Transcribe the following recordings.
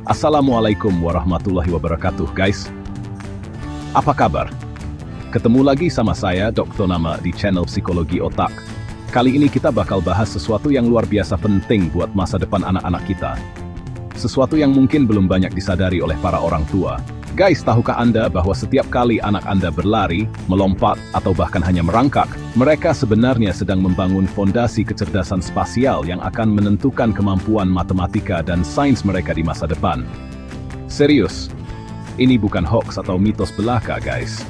Assalamualaikum warahmatullahi wabarakatuh, guys. Apa kabar? Ketemu lagi sama saya, Dr. Nama, di channel Psikologi Otak. Kali ini kita bakal bahas sesuatu yang luar biasa penting buat masa depan anak-anak kita. Sesuatu yang mungkin belum banyak disadari oleh para orang tua. Guys, tahukah Anda bahwa setiap kali anak Anda berlari, melompat, atau bahkan hanya merangkak, mereka sebenarnya sedang membangun fondasi kecerdasan spasial yang akan menentukan kemampuan matematika dan sains mereka di masa depan. Serius, ini bukan hoax atau mitos belaka, guys.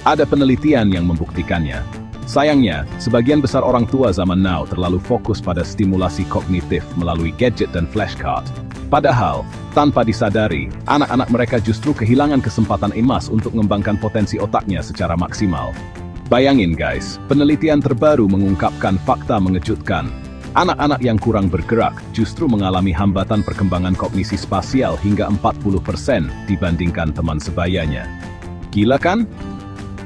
Ada penelitian yang membuktikannya. Sayangnya, sebagian besar orang tua zaman now terlalu fokus pada stimulasi kognitif melalui gadget dan flashcard. Padahal, tanpa disadari, anak-anak mereka justru kehilangan kesempatan emas untuk mengembangkan potensi otaknya secara maksimal. Bayangin guys, penelitian terbaru mengungkapkan fakta mengejutkan. Anak-anak yang kurang bergerak justru mengalami hambatan perkembangan kognisi spasial hingga 40% dibandingkan teman sebayanya. Gila kan?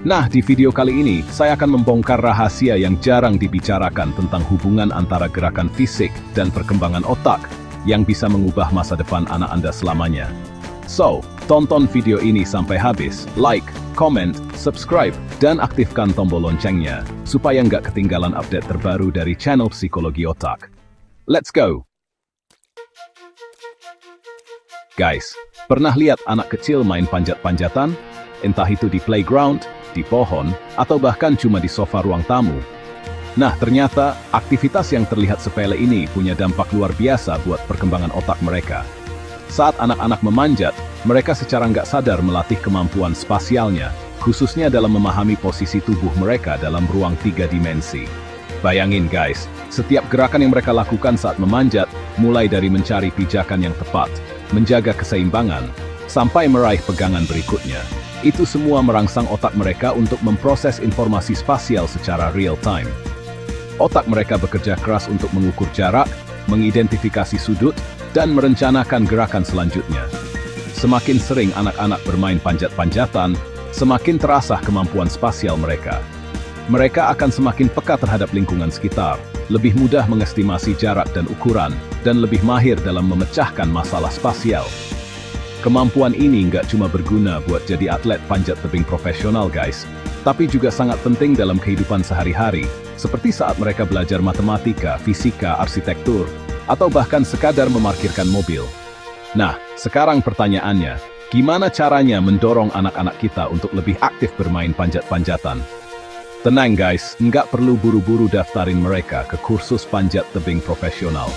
Nah, di video kali ini, saya akan membongkar rahasia yang jarang dibicarakan tentang hubungan antara gerakan fisik dan perkembangan otak yang bisa mengubah masa depan anak Anda selamanya. So, tonton video ini sampai habis, like, comment, subscribe, dan aktifkan tombol loncengnya, supaya nggak ketinggalan update terbaru dari channel Psikologi Otak. Let's go! Guys, pernah lihat anak kecil main panjat-panjatan? Entah itu di playground, di pohon, atau bahkan cuma di sofa ruang tamu. Nah, ternyata aktivitas yang terlihat sepele ini punya dampak luar biasa buat perkembangan otak mereka. Saat anak-anak memanjat, mereka secara nggak sadar melatih kemampuan spasialnya, khususnya dalam memahami posisi tubuh mereka dalam ruang 3 dimensi. Bayangin guys, setiap gerakan yang mereka lakukan saat memanjat, mulai dari mencari pijakan yang tepat, menjaga keseimbangan, sampai meraih pegangan berikutnya. Itu semua merangsang otak mereka untuk memproses informasi spasial secara real time. Otak mereka bekerja keras untuk mengukur jarak, mengidentifikasi sudut, dan merencanakan gerakan selanjutnya. Semakin sering anak-anak bermain panjat-panjatan, semakin terasah kemampuan spasial mereka. Mereka akan semakin peka terhadap lingkungan sekitar, lebih mudah mengestimasi jarak dan ukuran, dan lebih mahir dalam memecahkan masalah spasial. Kemampuan ini nggak cuma berguna buat jadi atlet panjat tebing profesional guys, tapi juga sangat penting dalam kehidupan sehari-hari, seperti saat mereka belajar matematika, fisika, arsitektur, atau bahkan sekadar memarkirkan mobil. Nah, sekarang pertanyaannya, gimana caranya mendorong anak-anak kita untuk lebih aktif bermain panjat-panjatan? Tenang guys, nggak perlu buru-buru daftarin mereka ke kursus panjat tebing profesional.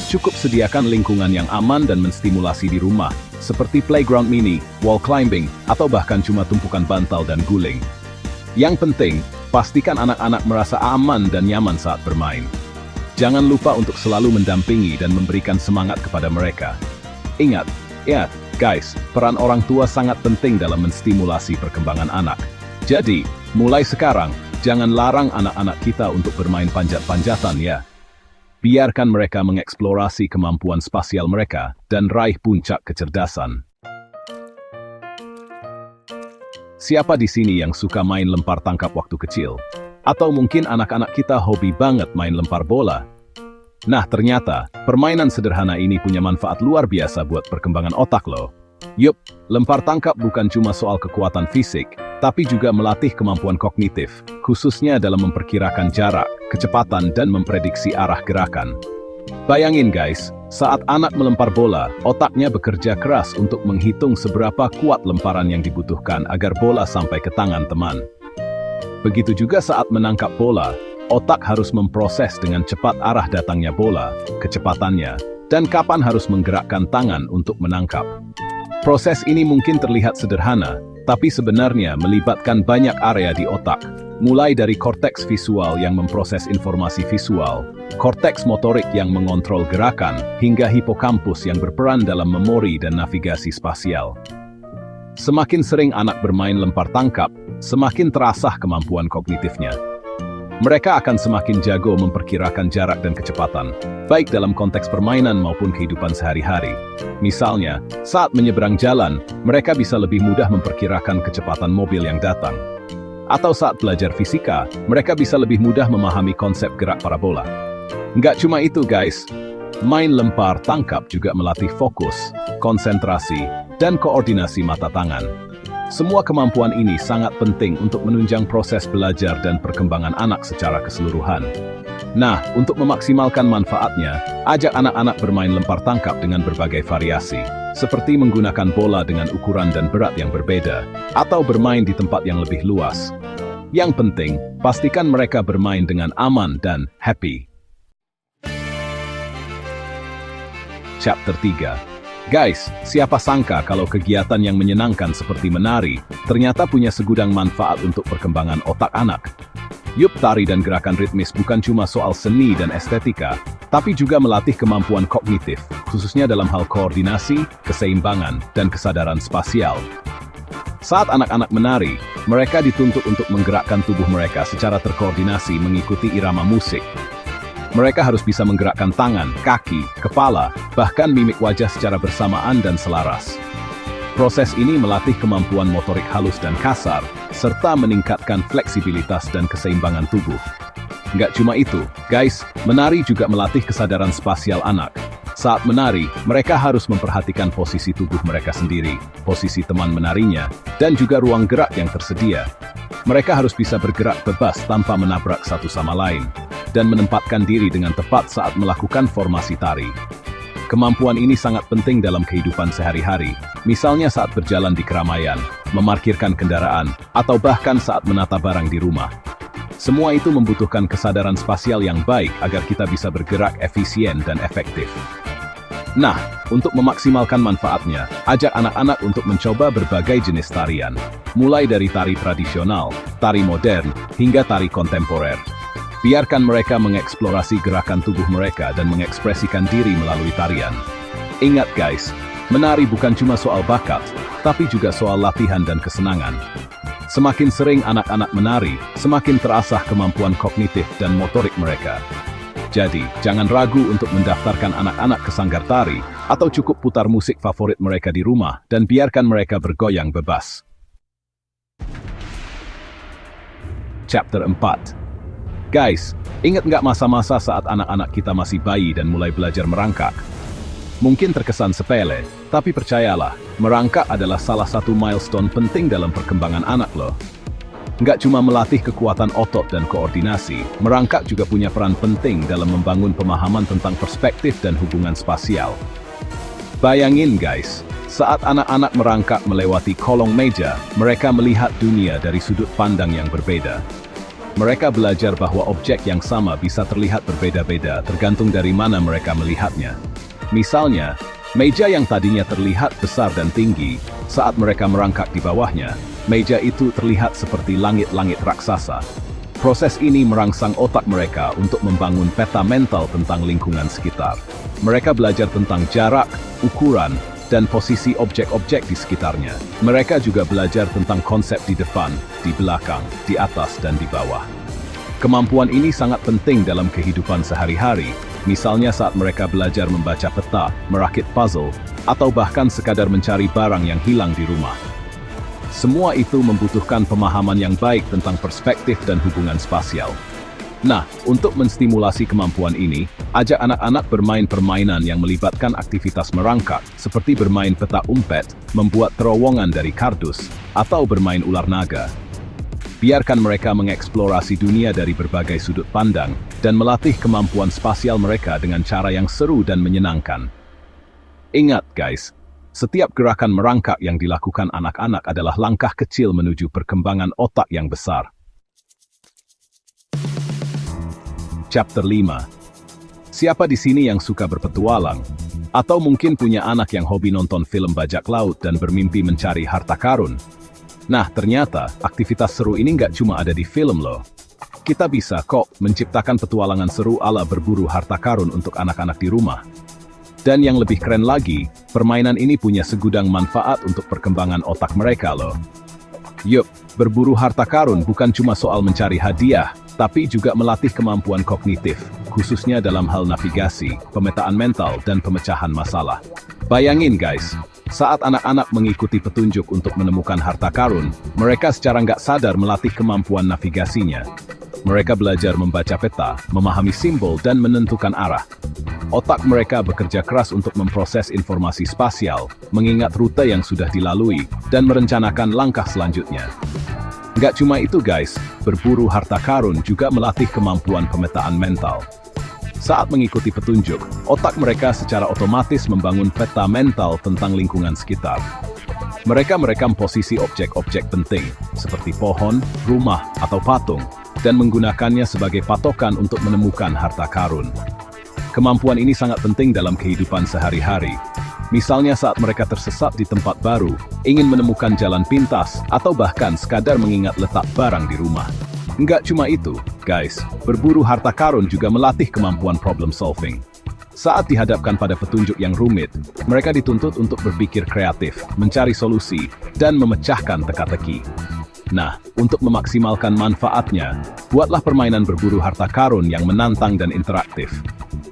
Cukup sediakan lingkungan yang aman dan menstimulasi di rumah, seperti playground mini, wall climbing, atau bahkan cuma tumpukan bantal dan guling. Yang penting, pastikan anak-anak merasa aman dan nyaman saat bermain. Jangan lupa untuk selalu mendampingi dan memberikan semangat kepada mereka. Ingat, guys, peran orang tua sangat penting dalam menstimulasi perkembangan anak. Jadi, mulai sekarang, jangan larang anak-anak kita untuk bermain panjat-panjatan ya. Biarkan mereka mengeksplorasi kemampuan spasial mereka dan raih puncak kecerdasan. Siapa di sini yang suka main lempar tangkap waktu kecil? Atau mungkin anak-anak kita hobi banget main lempar bola? Nah, ternyata permainan sederhana ini punya manfaat luar biasa buat perkembangan otak loh. Yup, lempar tangkap bukan cuma soal kekuatan fisik, tapi juga melatih kemampuan kognitif, khususnya dalam memperkirakan jarak, kecepatan, dan memprediksi arah gerakan. Bayangin guys, saat anak melempar bola, otaknya bekerja keras untuk menghitung seberapa kuat lemparan yang dibutuhkan agar bola sampai ke tangan teman. Begitu juga saat menangkap bola, otak harus memproses dengan cepat arah datangnya bola, kecepatannya, dan kapan harus menggerakkan tangan untuk menangkap. Proses ini mungkin terlihat sederhana, tapi sebenarnya melibatkan banyak area di otak, mulai dari korteks visual yang memproses informasi visual, korteks motorik yang mengontrol gerakan, hingga hipokampus yang berperan dalam memori dan navigasi spasial. Semakin sering anak bermain lempar tangkap, semakin terasah kemampuan kognitifnya. Mereka akan semakin jago memperkirakan jarak dan kecepatan, baik dalam konteks permainan maupun kehidupan sehari-hari. Misalnya, saat menyeberang jalan, mereka bisa lebih mudah memperkirakan kecepatan mobil yang datang. Atau saat belajar fisika, mereka bisa lebih mudah memahami konsep gerak parabola. Nggak cuma itu guys, main lempar tangkap juga melatih fokus. konsentrasi, dan koordinasi mata tangan. Semua kemampuan ini sangat penting untuk menunjang proses belajar dan perkembangan anak secara keseluruhan. Nah, untuk memaksimalkan manfaatnya, ajak anak-anak bermain lempar tangkap dengan berbagai variasi, seperti menggunakan bola dengan ukuran dan berat yang berbeda, atau bermain di tempat yang lebih luas. Yang penting, pastikan mereka bermain dengan aman dan happy. Chapter 3. Guys, siapa sangka kalau kegiatan yang menyenangkan seperti menari, ternyata punya segudang manfaat untuk perkembangan otak anak. Yup, tari dan gerakan ritmis bukan cuma soal seni dan estetika, tapi juga melatih kemampuan kognitif, khususnya dalam hal koordinasi, keseimbangan, dan kesadaran spasial. Saat anak-anak menari, mereka dituntut untuk menggerakkan tubuh mereka secara terkoordinasi mengikuti irama musik. Mereka harus bisa menggerakkan tangan, kaki, kepala, bahkan mimik wajah secara bersamaan dan selaras. Proses ini melatih kemampuan motorik halus dan kasar, serta meningkatkan fleksibilitas dan keseimbangan tubuh. Nggak cuma itu, guys, menari juga melatih kesadaran spasial anak. Saat menari, mereka harus memperhatikan posisi tubuh mereka sendiri, posisi teman menarinya, dan juga ruang gerak yang tersedia. Mereka harus bisa bergerak bebas tanpa menabrak satu sama lain, dan menempatkan diri dengan tepat saat melakukan formasi tari. Kemampuan ini sangat penting dalam kehidupan sehari-hari, misalnya saat berjalan di keramaian, memarkirkan kendaraan, atau bahkan saat menata barang di rumah. Semua itu membutuhkan kesadaran spasial yang baik agar kita bisa bergerak efisien dan efektif. Nah, untuk memaksimalkan manfaatnya, ajak anak-anak untuk mencoba berbagai jenis tarian, mulai dari tari tradisional, tari modern, hingga tari kontemporer. Biarkan mereka mengeksplorasi gerakan tubuh mereka dan mengekspresikan diri melalui tarian. Ingat guys, menari bukan cuma soal bakat, tapi juga soal latihan dan kesenangan. Semakin sering anak-anak menari, semakin terasah kemampuan kognitif dan motorik mereka. Jadi, jangan ragu untuk mendaftarkan anak-anak ke sanggar tari, atau cukup putar musik favorit mereka di rumah dan biarkan mereka bergoyang bebas. Chapter 4. Guys, ingat nggak masa-masa saat anak-anak kita masih bayi dan mulai belajar merangkak? Mungkin terkesan sepele, tapi percayalah, merangkak adalah salah satu milestone penting dalam perkembangan anak loh. Nggak cuma melatih kekuatan otot dan koordinasi, merangkak juga punya peran penting dalam membangun pemahaman tentang perspektif dan hubungan spasial. Bayangin guys, saat anak-anak merangkak melewati kolong meja, mereka melihat dunia dari sudut pandang yang berbeda. Mereka belajar bahwa objek yang sama bisa terlihat berbeda-beda tergantung dari mana mereka melihatnya. Misalnya, meja yang tadinya terlihat besar dan tinggi, saat mereka merangkak di bawahnya, meja itu terlihat seperti langit-langit raksasa. Proses ini merangsang otak mereka untuk membangun peta mental tentang lingkungan sekitar. Mereka belajar tentang jarak, ukuran, dan posisi objek-objek di sekitarnya. Mereka juga belajar tentang konsep di depan, di belakang, di atas, dan di bawah. Kemampuan ini sangat penting dalam kehidupan sehari-hari, misalnya saat mereka belajar membaca peta, merakit puzzle, atau bahkan sekadar mencari barang yang hilang di rumah. Semua itu membutuhkan pemahaman yang baik tentang perspektif dan hubungan spasial. Nah, untuk menstimulasi kemampuan ini, ajak anak-anak bermain permainan yang melibatkan aktivitas merangkak, seperti bermain peta umpet, membuat terowongan dari kardus, atau bermain ular naga. Biarkan mereka mengeksplorasi dunia dari berbagai sudut pandang, dan melatih kemampuan spasial mereka dengan cara yang seru dan menyenangkan. Ingat guys, setiap gerakan merangkak yang dilakukan anak-anak adalah langkah kecil menuju perkembangan otak yang besar. Chapter 5. Siapa di sini yang suka berpetualang? Atau mungkin punya anak yang hobi nonton film bajak laut dan bermimpi mencari harta karun? Nah, ternyata aktivitas seru ini nggak cuma ada di film loh. Kita bisa kok menciptakan petualangan seru ala berburu harta karun untuk anak-anak di rumah. Dan yang lebih keren lagi, permainan ini punya segudang manfaat untuk perkembangan otak mereka loh. Yup, berburu harta karun bukan cuma soal mencari hadiah, tapi juga melatih kemampuan kognitif, khususnya dalam hal navigasi, pemetaan mental, dan pemecahan masalah. Bayangin guys, saat anak-anak mengikuti petunjuk untuk menemukan harta karun, mereka secara nggak sadar melatih kemampuan navigasinya. Mereka belajar membaca peta, memahami simbol, dan menentukan arah. Otak mereka bekerja keras untuk memproses informasi spasial, mengingat rute yang sudah dilalui, dan merencanakan langkah selanjutnya. Nggak cuma itu guys, berburu harta karun juga melatih kemampuan pemetaan mental. Saat mengikuti petunjuk, otak mereka secara otomatis membangun peta mental tentang lingkungan sekitar. Mereka merekam posisi objek-objek penting, seperti pohon, rumah, atau patung, dan menggunakannya sebagai patokan untuk menemukan harta karun. Kemampuan ini sangat penting dalam kehidupan sehari-hari. Misalnya saat mereka tersesat di tempat baru, ingin menemukan jalan pintas, atau bahkan sekadar mengingat letak barang di rumah. Nggak cuma itu, guys, berburu harta karun juga melatih kemampuan problem solving. Saat dihadapkan pada petunjuk yang rumit, mereka dituntut untuk berpikir kreatif, mencari solusi, dan memecahkan teka-teki. Nah, untuk memaksimalkan manfaatnya, buatlah permainan berburu harta karun yang menantang dan interaktif.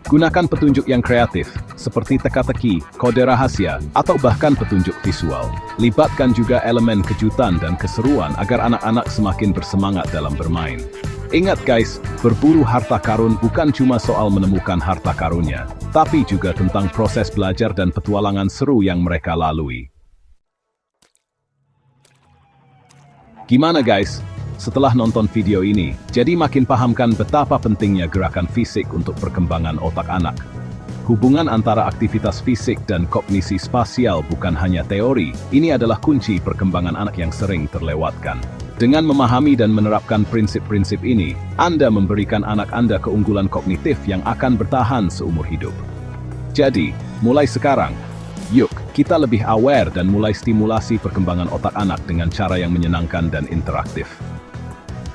Gunakan petunjuk yang kreatif, seperti teka-teki, kode rahasia, atau bahkan petunjuk visual. Libatkan juga elemen kejutan dan keseruan agar anak-anak semakin bersemangat dalam bermain. Ingat guys, berburu harta karun bukan cuma soal menemukan harta karunnya, tapi juga tentang proses belajar dan petualangan seru yang mereka lalui. Gimana guys? Setelah nonton video ini, jadi makin pahamkan betapa pentingnya gerakan fisik untuk perkembangan otak anak. Hubungan antara aktivitas fisik dan kognisi spasial bukan hanya teori, ini adalah kunci perkembangan anak yang sering terlewatkan. Dengan memahami dan menerapkan prinsip-prinsip ini, Anda memberikan anak Anda keunggulan kognitif yang akan bertahan seumur hidup. Jadi, mulai sekarang, yuk kita lebih aware dan mulai stimulasi perkembangan otak anak dengan cara yang menyenangkan dan interaktif.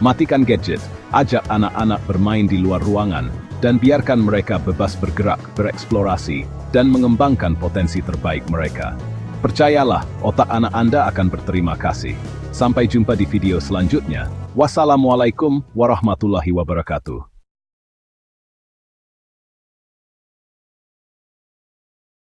Matikan gadget, ajak anak-anak bermain di luar ruangan, dan biarkan mereka bebas bergerak, bereksplorasi, dan mengembangkan potensi terbaik mereka. Percayalah, otak anak Anda akan berterima kasih. Sampai jumpa di video selanjutnya. Wassalamualaikum warahmatullahi wabarakatuh.